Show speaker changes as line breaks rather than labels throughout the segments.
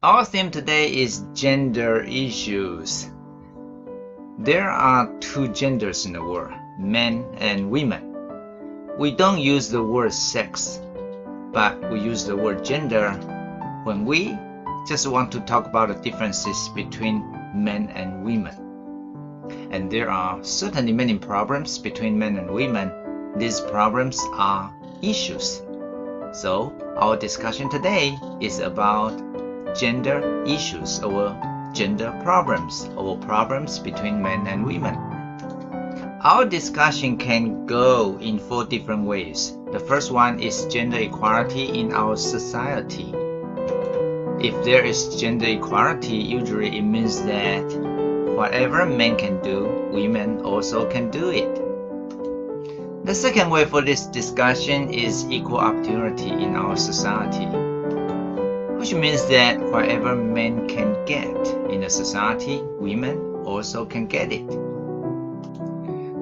Our theme today is gender issues. There are two genders in the world, men and women. We don't use the word sex, but we use the word gender when we just want to talk about the differences between men and women. And there are certainly many problems between men and women. These problems are issues. So our discussion today is about gender issues or gender problems or problems between men and women. Our discussion can go in 4 different ways. The first one is gender equality in our society. If there is gender equality, usually it means that whatever men can do, women also can do it. The second way for this discussion is equal opportunity in our society, which means that whatever men can get in a society, women also can get it.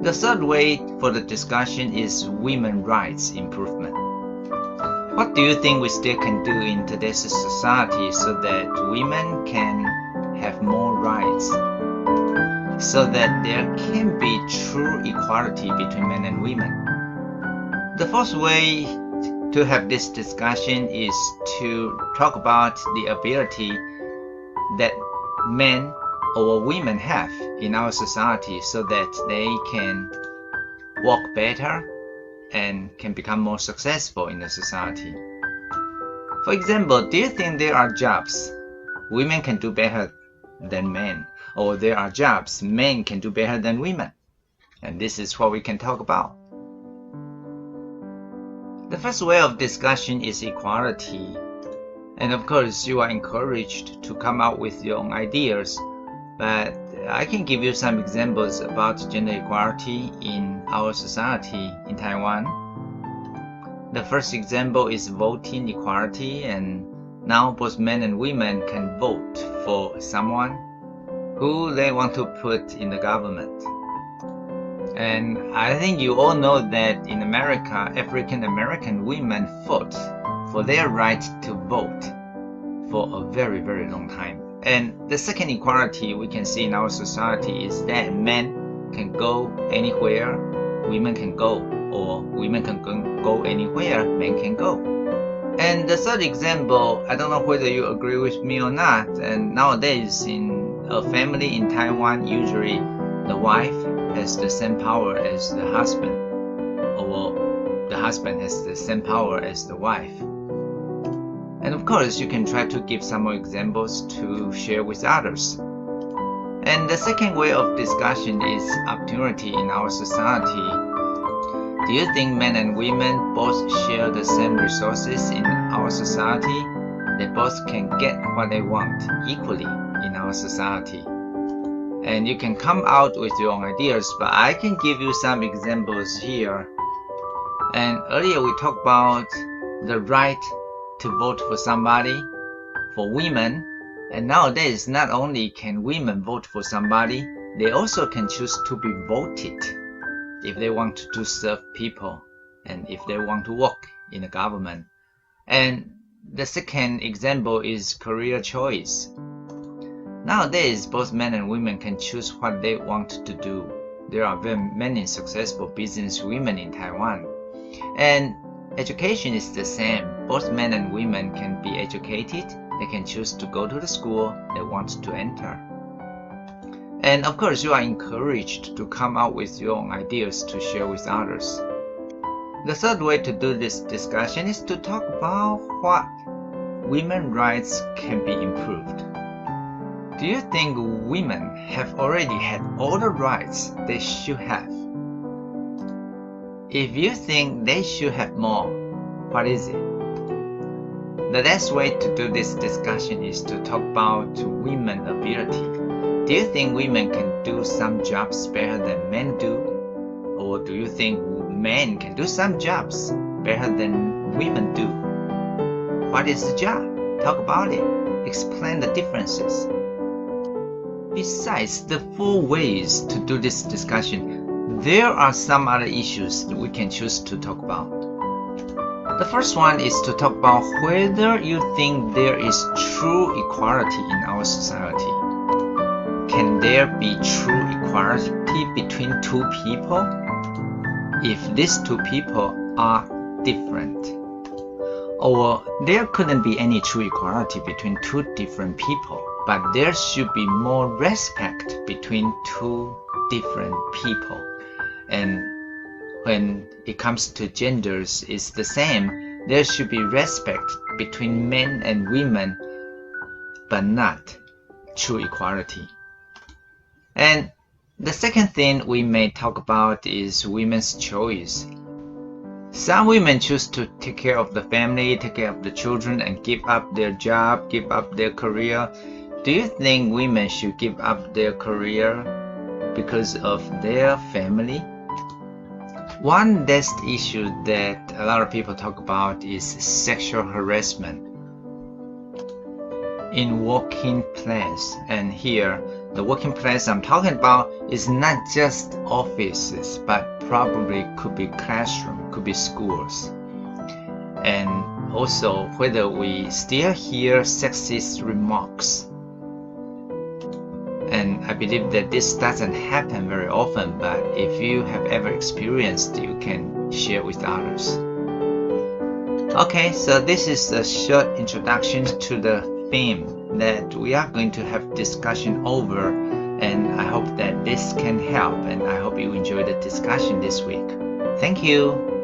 The third way for the discussion is women's rights improvement. What do you think we still can do in today's society so that women can have more rights, so that there can be true equality between men and women? The fourth way to have this discussion is to talk about the ability that men or women have in our society so that they can work better and can become more successful in the society. For example, do you think there are jobs women can do better than men, or there are jobs men can do better than women? And this is what we can talk about. The first way of discussion is equality. And of course, you are encouraged to come up with your own ideas, but I can give you some examples about gender equality in our society in Taiwan. The first example is voting equality, and now both men and women can vote for someone who they want to put in the government. And I think you all know that in America, African American women fought for their right to vote for a very, very long time. And the second equality we can see in our society is that men can go anywhere women can go, or women can go anywhere men can go. And the third example, I don't know whether you agree with me or not, and nowadays in a family in Taiwan, usually the wife has the same power as the husband, or the husband has the same power as the wife. And of course, you can try to give some more examples to share with others. And the second way of discussion is opportunity in our society. Do you think men and women both share the same resources in our society? They both can get what they want equally in our society. And you can come out with your own ideas, but I can give you some examples here. And earlier we talked about the right to vote for somebody, for women. And nowadays, not only can women vote for somebody, they also can choose to be voted if they want to serve people and if they want to work in the government. And the second example is career choice. Nowadays, both men and women can choose what they want to do. There are very many successful business women in Taiwan. And education is the same. Both men and women can be educated. They can choose to go to the school they want to enter. And of course, you are encouraged to come up with your own ideas to share with others. The third way to do this discussion is to talk about what women's rights can be improved. Do you think women have already had all the rights they should have? If you think they should have more, what is it? The best way to do this discussion is to talk about women's ability. Do you think women can do some jobs better than men do? Or do you think men can do some jobs better than women do? What is the job? Talk about it. Explain the differences. Besides the 4 ways to do this discussion, there are some other issues that we can choose to talk about. The first one is to talk about whether you think there is true equality in our society. Can there be true equality between two people? If these two people are different. Or there couldn't be any true equality between two different people, but there should be more respect between two different people. And when it comes to genders, it's the same. There should be respect between men and women, but not true equality. And the second thing we may talk about is women's choice. Some women choose to take care of the family, take care of the children, and give up their job, give up their career. Do you think women should give up their career because of their family? One next issue that a lot of people talk about is sexual harassment in working place. And here, the working place I'm talking about is not just offices, but probably could be classroom, could be schools. And also whether we still hear sexist remarks. And I believe that this doesn't happen very often, but if you have ever experienced, you can share with others. Okay, so this is a short introduction to the theme that we are going to have discussion over, and I hope that this can help, and I hope you enjoy the discussion this week. Thank you.